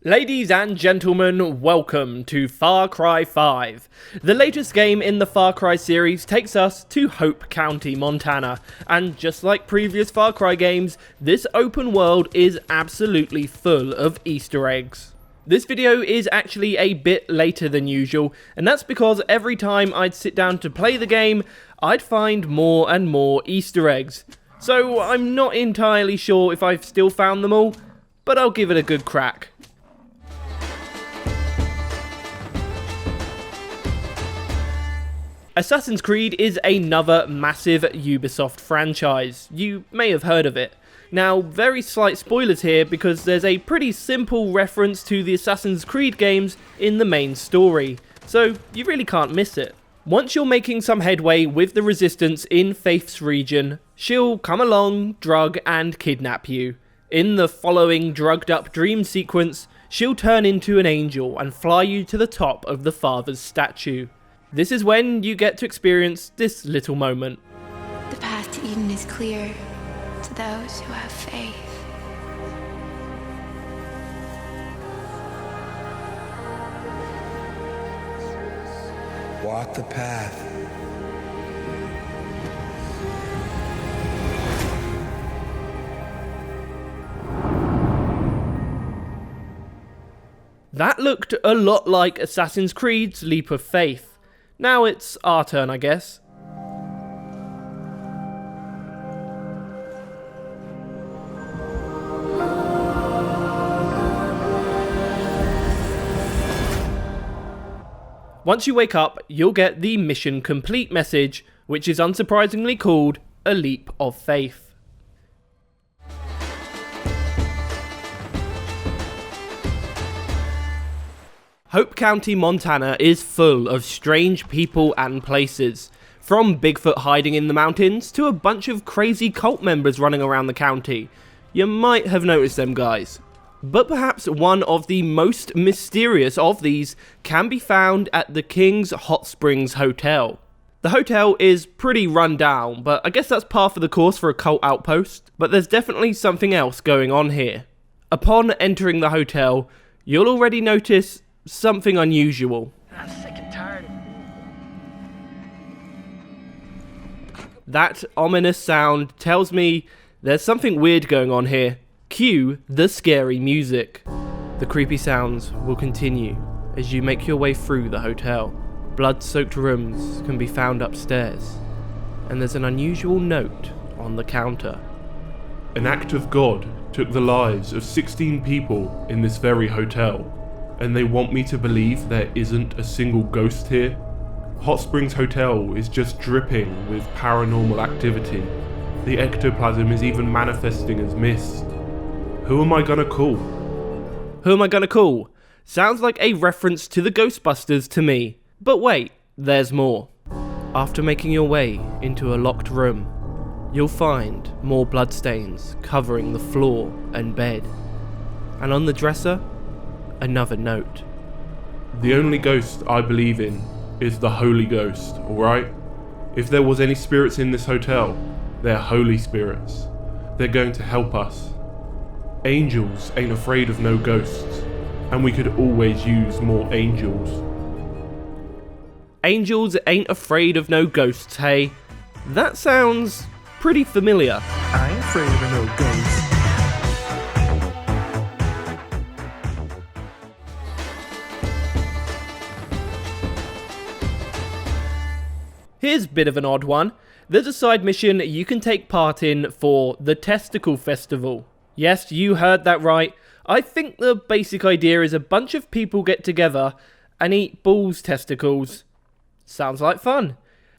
Ladies and gentlemen, welcome to Far Cry 5. The latest game in the Far Cry series takes us to Hope County, Montana, and just like previous Far Cry games, this open world is absolutely full of Easter eggs. This video is actually a bit later than usual, and that's because every time I'd sit down to play the game, I'd find more and more Easter eggs. So I'm not entirely sure if I've still found them all, but I'll give it a good crack. Assassin's Creed is another massive Ubisoft franchise. You may have heard of it. Now, very slight spoilers here because there's a pretty simple reference to the Assassin's Creed games in the main story, so you really can't miss it. Once you're making some headway with the Resistance in Faith's region, she'll come along, drug and kidnap you. In the following drugged up dream sequence, she'll turn into an angel and fly you to the top of the Father's statue. This is when you get to experience this little moment. The path to Eden is clear to those who have faith. Walk the path. That looked a lot like Assassin's Creed's Leap of Faith. Now it's our turn, I guess. Once you wake up, you'll get the mission complete message, which is unsurprisingly called a Leap of Faith. Hope County, Montana is full of strange people and places. From Bigfoot hiding in the mountains to a bunch of crazy cult members running around the county. You might have noticed them guys. But perhaps one of the most mysterious of these can be found at the King's Hot Springs Hotel. The hotel is pretty run down, but I guess that's par for the course for a cult outpost. But there's definitely something else going on here. Upon entering the hotel, you'll already notice something unusual. I'm sick and tired. That ominous sound tells me there's something weird going on here. Cue the scary music. The creepy sounds will continue as you make your way through the hotel. Blood-soaked rooms can be found upstairs, and there's an unusual note on the counter. An act of God took the lives of 16 people in this very hotel. And they want me to believe there isn't a single ghost here? Hot Springs Hotel is just dripping with paranormal activity. The ectoplasm is even manifesting as mist. Who am I gonna call? Who am I gonna call? Sounds like a reference to the Ghostbusters to me. But wait, there's more. After making your way into a locked room, you'll find more bloodstains covering the floor and bed. And on the dresser, another note. The only ghost I believe in is the Holy Ghost, alright? If there was any spirits in this hotel, they're holy spirits. They're going to help us. Angels ain't afraid of no ghosts, and we could always use more angels. Angels ain't afraid of no ghosts, hey? That sounds pretty familiar. I ain't afraid of no ghosts. Here's a bit of an odd one. There's a side mission you can take part in for the Testicle Festival. Yes, you heard that right. I think the basic idea is a bunch of people get together and eat bulls' testicles. Sounds like fun.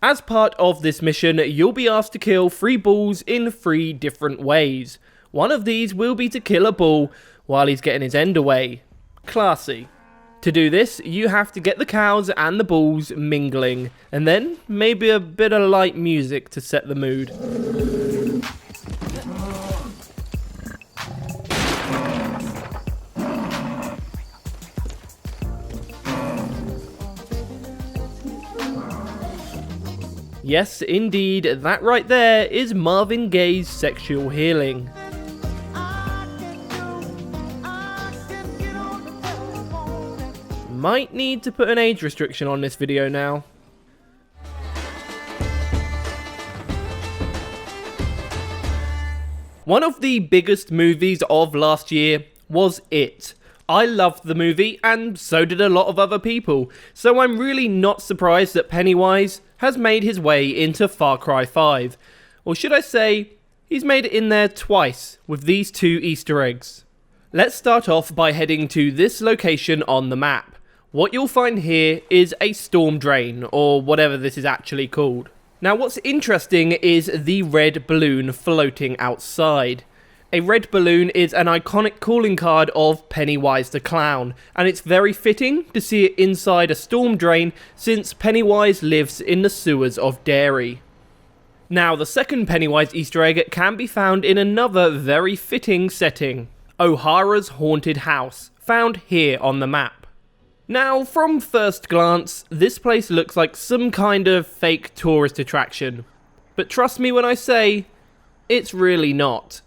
As part of this mission, you'll be asked to kill 3 bulls in 3 different ways. One of these will be to kill a bull while he's getting his end away. Classy. To do this, you have to get the cows and the bulls mingling, and then maybe a bit of light music to set the mood. Yes, indeed, that right there is Marvin Gaye's Sexual Healing. Might need to put an age restriction on this video now. One of the biggest movies of last year was It. I loved the movie, and so did a lot of other people, so I'm really not surprised that Pennywise has made his way into Far Cry 5. Or should I say, he's made it in there twice with these 2 Easter eggs. Let's start off by heading to this location on the map. What you'll find here is a storm drain, or whatever this is actually called. Now what's interesting is the red balloon floating outside. A red balloon is an iconic calling card of Pennywise the Clown, and it's very fitting to see it inside a storm drain since Pennywise lives in the sewers of Derry. Now the second Pennywise Easter egg can be found in another very fitting setting, O'Hara's haunted house, found here on the map. Now from first glance, this place looks like some kind of fake tourist attraction, but trust me when I say, it's really not.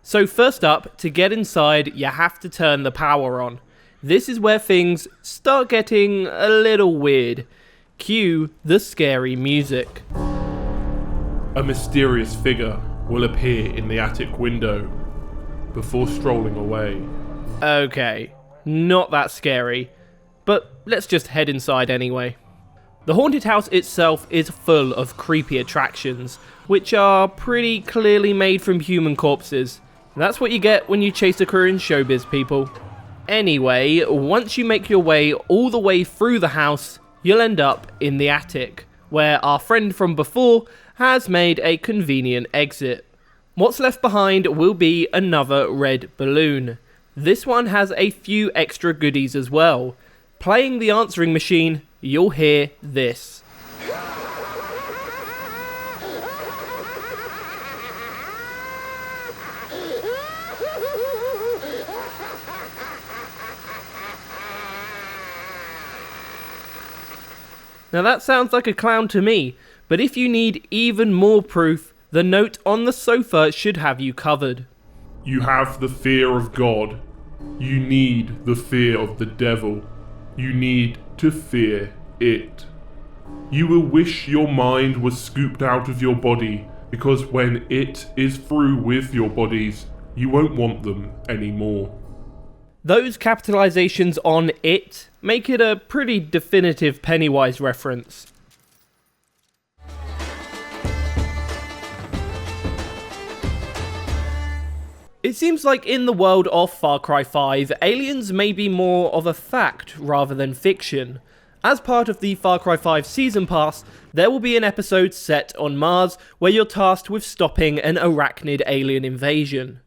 So first up, to get inside, you have to turn the power on. This is where things start getting a little weird. Cue the scary music. A mysterious figure will appear in the attic window before strolling away. Okay, not that scary, but let's just head inside anyway. The haunted house itself is full of creepy attractions, which are pretty clearly made from human corpses. That's what you get when you chase a career in showbiz, people. Anyway, once you make your way all the way through the house, you'll end up in the attic, where our friend from before has made a convenient exit. What's left behind will be another red balloon. This one has a few extra goodies as well. Playing the answering machine, you'll hear this. Now that sounds like a clown to me, but if you need even more proof, the note on the sofa should have you covered. You have the fear of God. You need the fear of the devil. You need to fear it. You will wish your mind was scooped out of your body, because when it is through with your bodies, you won't want them anymore. Those capitalizations on it make it a pretty definitive Pennywise reference. It seems like in the world of Far Cry 5, aliens may be more of a fact rather than fiction. As part of the Far Cry 5 Season Pass, there will be an episode set on Mars where you're tasked with stopping an arachnid alien invasion.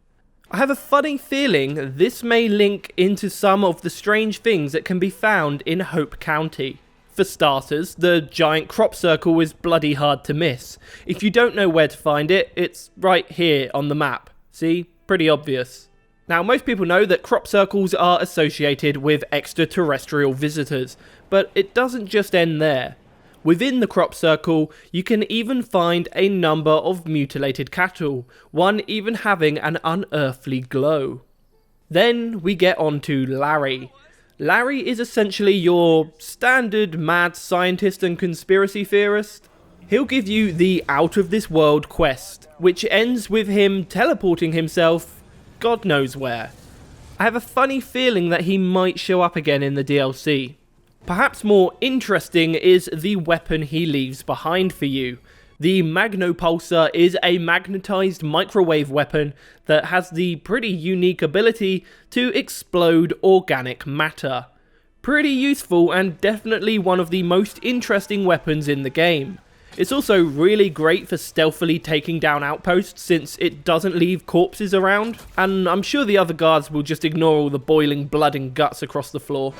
I have a funny feeling this may link into some of the strange things that can be found in Hope County. For starters, the giant crop circle is bloody hard to miss. If you don't know where to find it, it's right here on the map. See? Pretty obvious. Now, most people know that crop circles are associated with extraterrestrial visitors, but it doesn't just end there. Within the crop circle, you can even find a number of mutilated cattle, one even having an unearthly glow. Then we get on to Larry. Larry is essentially your standard mad scientist and conspiracy theorist. He'll give you the Out of This World quest, which ends with him teleporting himself God knows where. I have a funny feeling that he might show up again in the DLC. Perhaps more interesting is the weapon he leaves behind for you. The Magnopulsar is a magnetized microwave weapon that has the pretty unique ability to explode organic matter. Pretty useful and definitely one of the most interesting weapons in the game. It's also really great for stealthily taking down outposts since it doesn't leave corpses around, and I'm sure the other guards will just ignore all the boiling blood and guts across the floor.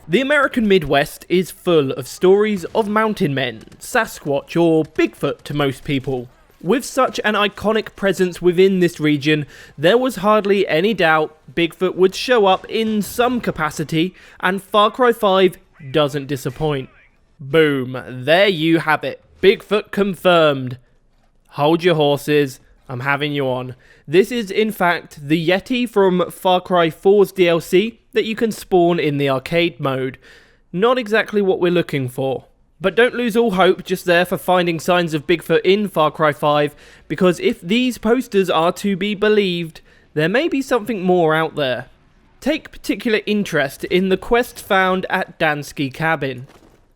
The American Midwest is full of stories of mountain men, Sasquatch or Bigfoot to most people. With such an iconic presence within this region, there was hardly any doubt Bigfoot would show up in some capacity, and Far Cry 5 doesn't disappoint. Boom, there you have it, Bigfoot confirmed. Hold your horses, I'm having you on. This is in fact the Yeti from Far Cry 4's DLC that you can spawn in the arcade mode. Not exactly what we're looking for. But don't lose all hope just there for finding signs of Bigfoot in Far Cry 5, because if these posters are to be believed, there may be something more out there. Take particular interest in the quest found at Dansky Cabin.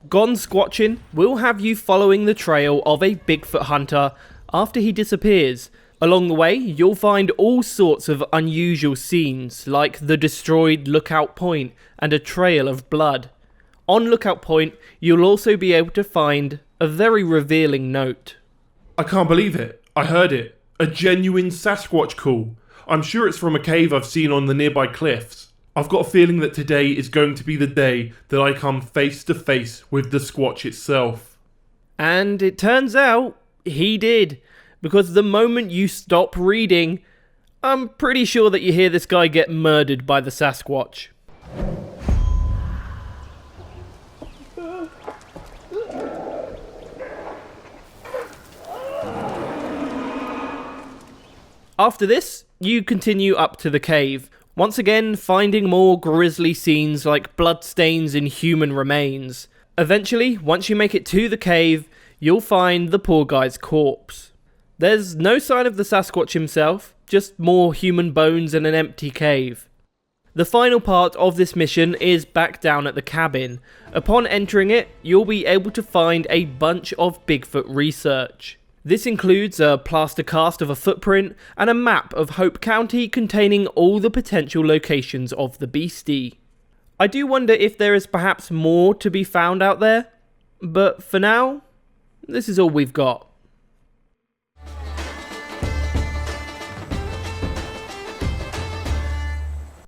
Gone Squatchin' will have you following the trail of a Bigfoot hunter after he disappears. Along the way, you'll find all sorts of unusual scenes, like the destroyed Lookout Point and a trail of blood. On Lookout Point, you'll also be able to find a very revealing note. I can't believe it. I heard it. A genuine Sasquatch call. I'm sure it's from a cave I've seen on the nearby cliffs. I've got a feeling that today is going to be the day that I come face to face with the Squatch itself. And it turns out he did. Because the moment you stop reading, I'm pretty sure that you hear this guy get murdered by the Sasquatch. After this, you continue up to the cave, once again finding more grisly scenes like bloodstains and human remains. Eventually, once you make it to the cave, you'll find the poor guy's corpse. There's no sign of the Sasquatch himself, just more human bones and an empty cave. The final part of this mission is back down at the cabin. Upon entering it, you'll be able to find a bunch of Bigfoot research. This includes a plaster cast of a footprint and a map of Hope County containing all the potential locations of the beastie. I do wonder if there is perhaps more to be found out there, but for now, this is all we've got.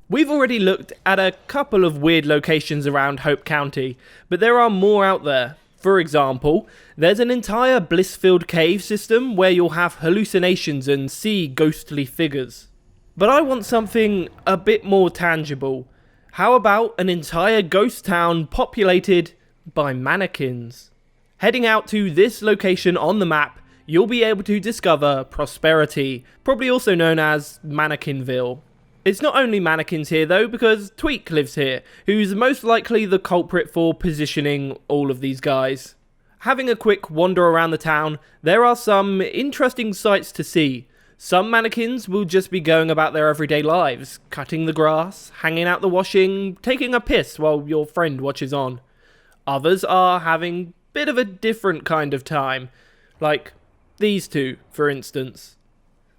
We've already looked at a couple of weird locations around Hope County, but there are more out there. For example, there's an entire Blissfield cave system where you'll have hallucinations and see ghostly figures. But I want something a bit more tangible. How about an entire ghost town populated by mannequins? Heading out to this location on the map, you'll be able to discover Prosperity, probably also known as Mannequinville. It's not only mannequins here though, because Tweak lives here, who's most likely the culprit for positioning all of these guys. Having a quick wander around the town, there are some interesting sights to see. Some mannequins will just be going about their everyday lives, cutting the grass, hanging out the washing, taking a piss while your friend watches on. Others are having a bit of a different kind of time, like these two, for instance.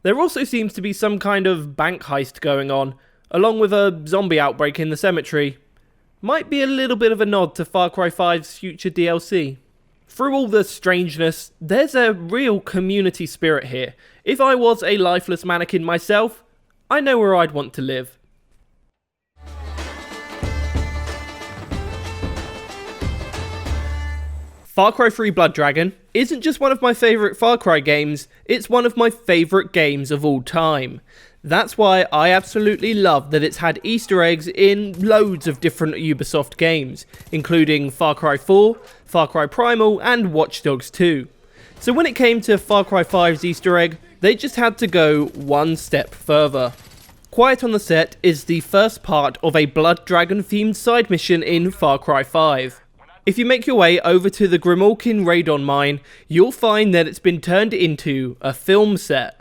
There also seems to be some kind of bank heist going on, along with a zombie outbreak in the cemetery. Might be a little bit of a nod to Far Cry 5's future DLC. Through all the strangeness, there's a real community spirit here. If I was a lifeless mannequin myself, I know where I'd want to live. Far Cry 3 Blood Dragon isn't just one of my favourite Far Cry games, it's one of my favourite games of all time. That's why I absolutely love that it's had Easter eggs in loads of different Ubisoft games, including Far Cry 4, Far Cry Primal and Watch Dogs 2. So when it came to Far Cry 5's Easter egg, they just had to go one step further. Quiet on the Set is the first part of a Blood Dragon themed side mission in Far Cry 5. If you make your way over to the Grimalkin Radon mine, you'll find that it's been turned into a film set.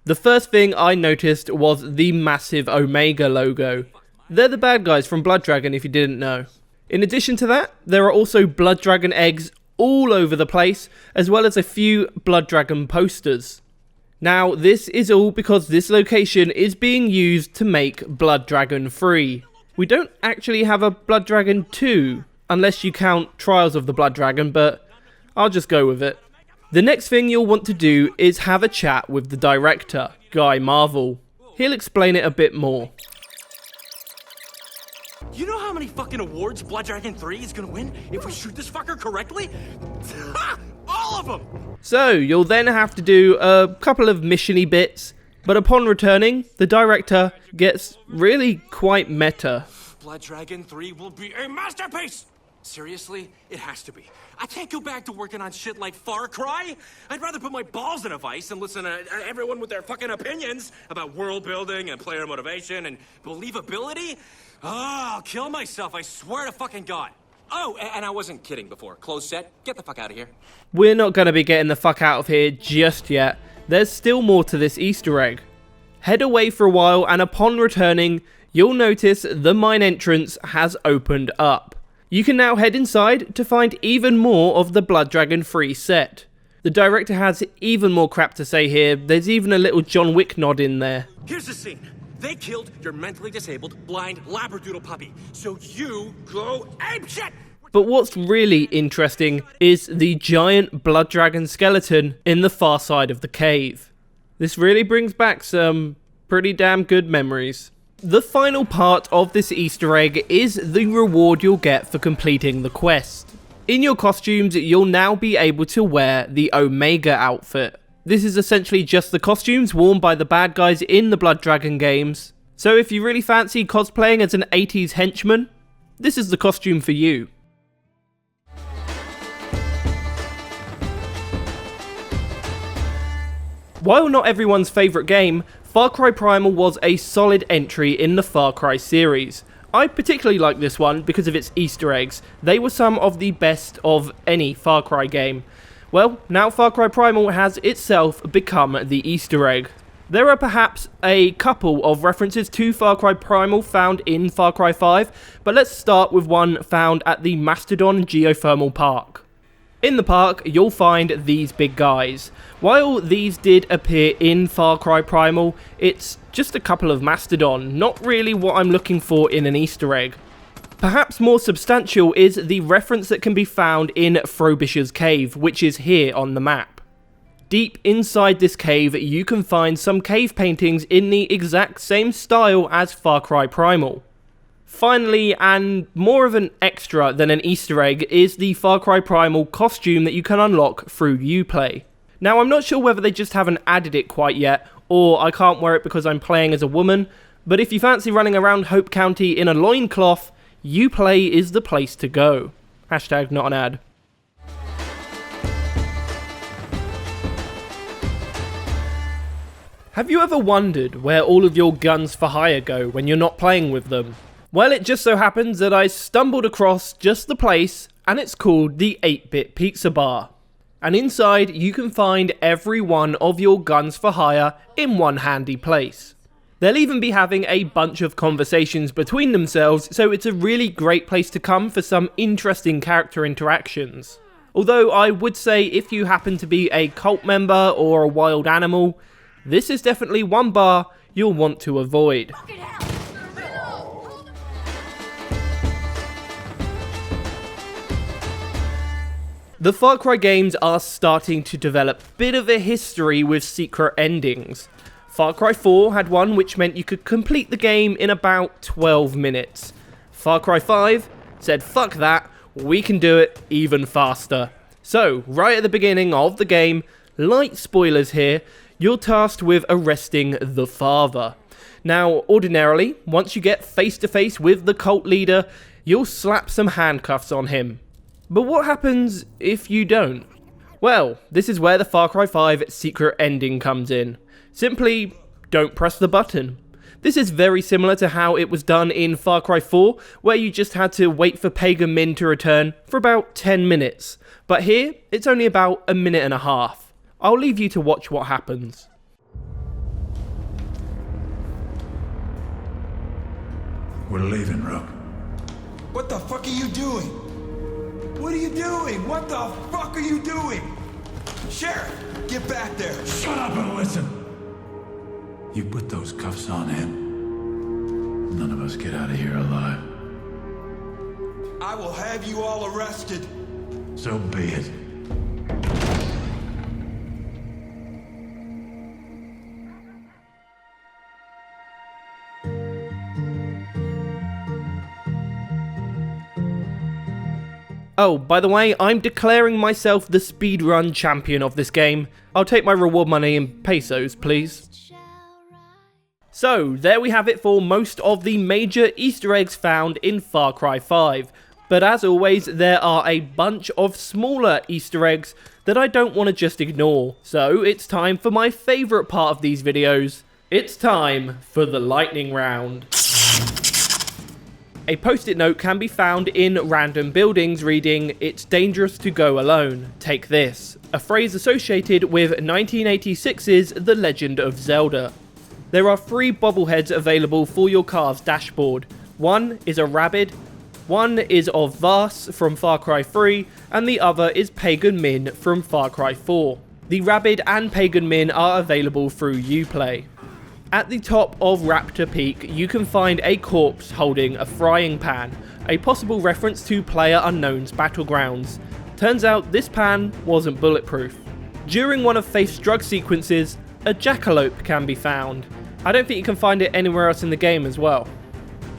The first thing I noticed was the massive Omega logo. They're the bad guys from Blood Dragon if you didn't know. In addition to that, there are also Blood Dragon eggs all over the place, as well as a few Blood Dragon posters. Now, this is all because this location is being used to make Blood Dragon 3. We don't actually have a Blood Dragon 2, unless you count Trials of the Blood Dragon, but I'll just go with it. The next thing you'll want to do is have a chat with the director, Guy Marvel. He'll explain it a bit more. You know how many fucking awards Blood Dragon 3 is gonna win if we shoot this fucker correctly? All of them! So, you'll then have to do a couple of mission-y bits, but upon returning, the director gets really quite meta. Blood Dragon 3 will be a masterpiece! Seriously? It has to be. I can't go back to working on shit like Far Cry. I'd rather put my balls in a vice and listen to everyone with their fucking opinions about world building and player motivation and believability. Oh, I'll kill myself, I swear to fucking God. Oh, and I wasn't kidding before. Closed set, get the fuck out of here. We're not going to be getting the fuck out of here just yet. There's still more to this Easter egg. Head away for a while, and upon returning, you'll notice the mine entrance has opened up. You can now head inside to find even more of the Blood Dragon 3 set. The director has even more crap to say here. There's even a little John Wick nod in there. Here's the scene. They killed your mentally disabled, blind Labradoodle puppy. So you go apeshit! But what's really interesting is the giant Blood Dragon skeleton in the far side of the cave. This really brings back some pretty damn good memories. The final part of this Easter egg is the reward you'll get for completing the quest. In your costumes, you'll now be able to wear the Omega outfit. This is essentially just the costumes worn by the bad guys in the Blood Dragon games. So if you really fancy cosplaying as an 80s henchman, this is the costume for you. While not everyone's favourite game, Far Cry Primal was a solid entry in the Far Cry series. I particularly like this one because of its Easter eggs. They were some of the best of any Far Cry game. Well, now Far Cry Primal has itself become the Easter egg. There are perhaps a couple of references to Far Cry Primal found in Far Cry 5, but let's start with one found at the Mastodon Geothermal Park. In the park, you'll find these big guys. While these did appear in Far Cry Primal, it's just a couple of Mastodon, not really what I'm looking for in an Easter egg. Perhaps more substantial is the reference that can be found in Frobisher's cave, which is here on the map. Deep inside this cave, you can find some cave paintings in the exact same style as Far Cry Primal. Finally, and more of an extra than an Easter egg, is the Far Cry Primal costume that you can unlock through Uplay. Now, I'm not sure whether they just haven't added it quite yet, or I can't wear it because I'm playing as a woman, but if you fancy running around Hope County in a loincloth, Uplay is the place to go. Hashtag not an ad. Have you ever wondered where all of your guns for hire go when you're not playing with them? Well, it just so happens that I stumbled across just the place, and it's called the 8-Bit Pizza Bar. And inside, you can find every one of your guns for hire in one handy place. They'll even be having a bunch of conversations between themselves, so it's a really great place to come for some interesting character interactions. Although I would say if you happen to be a cult member or a wild animal, this is definitely one bar you'll want to avoid. The Far Cry games are starting to develop a bit of a history with secret endings. Far Cry 4 had one which meant you could complete the game in about 12 minutes. Far Cry 5 said fuck that, we can do it even faster. So, right at the beginning of the game, light spoilers here, you're tasked with arresting the father. Now, ordinarily, once you get face to face with the cult leader, you'll slap some handcuffs on him. But what happens if you don't? Well, this is where the Far Cry 5 secret ending comes in. Simply, don't press the button. This is very similar to how it was done in Far Cry 4, where you just had to wait for Pagan Min to return for about 10 minutes. But here, it's only about a minute and a half. I'll leave you to watch what happens. We're leaving, Rook. What the fuck are you doing? What are you doing? What the fuck are you doing? Sheriff, get back there. Shut up and listen! You put those cuffs on him, none of us get out of here alive. I will have you all arrested. So be it. Oh, by the way, I'm declaring myself the speedrun champion of this game. I'll take my reward money in pesos, please. So, there we have it for most of the major Easter eggs found in Far Cry 5. But as always, there are a bunch of smaller Easter eggs that I don't want to just ignore. So it's time for my favourite part of these videos. It's time for the lightning round. A post-it note can be found in random buildings reading, "It's dangerous to go alone, take this," a phrase associated with 1986's The Legend of Zelda. There are 3 bobbleheads available for your car's dashboard. One is a rabbit, one is of Vas from Far Cry 3, and the other is Pagan Min from Far Cry 4. The rabbit and Pagan Min are available through Uplay. At the top of Raptor Peak, you can find a corpse holding a frying pan, a possible reference to PlayerUnknown's Battlegrounds. Turns out this pan wasn't bulletproof. During one of Faith's drug sequences, a jackalope can be found. I don't think you can find it anywhere else in the game as well.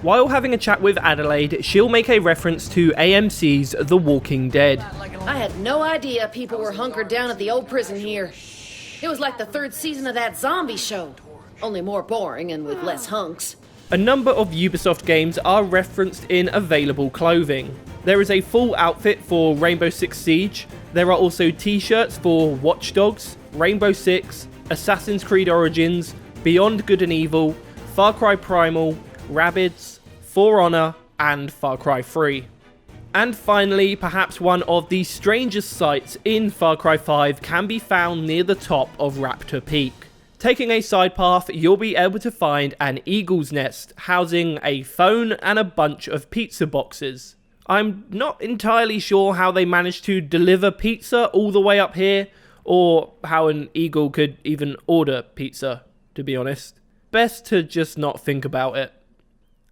While having a chat with Adelaide, she'll make a reference to AMC's The Walking Dead. I had no idea people were hunkered down at the old prison here. It was like the 3rd season of that zombie show, only more boring and with less hunks. A number of Ubisoft games are referenced in available clothing. There is a full outfit for Rainbow Six Siege. There are also t-shirts for Watch Dogs, Rainbow Six, Assassin's Creed Origins, Beyond Good and Evil, Far Cry Primal, Rabbids, For Honor, and Far Cry 3. And finally, perhaps one of the strangest sights in Far Cry 5 can be found near the top of Raptor Peak. Taking a side path, you'll be able to find an eagle's nest housing a phone and a bunch of pizza boxes. I'm not entirely sure how they managed to deliver pizza all the way up here, or how an eagle could even order pizza, to be honest. Best to just not think about it.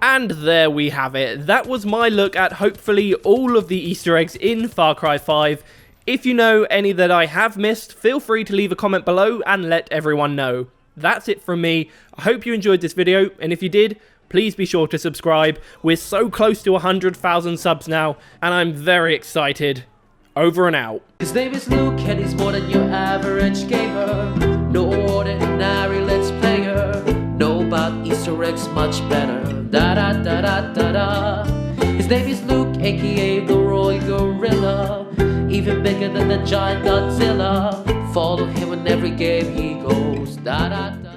And there we have it. That was my look at hopefully all of the Easter eggs in Far Cry 5. If you know any that I have missed, feel free to leave a comment below and let everyone know. That's it from me. I hope you enjoyed this video, and if you did, please be sure to subscribe. We're so close to 100,000 subs now, and I'm very excited. Over and out. His name is Luke, and he's more than your average gamer. No ordinary let's player. Know about Easter eggs much better. Da da da da da da. His name is Luke, aka the Royal Gorilla. Even bigger than the giant Godzilla. Follow him in every game he goes. Da da da.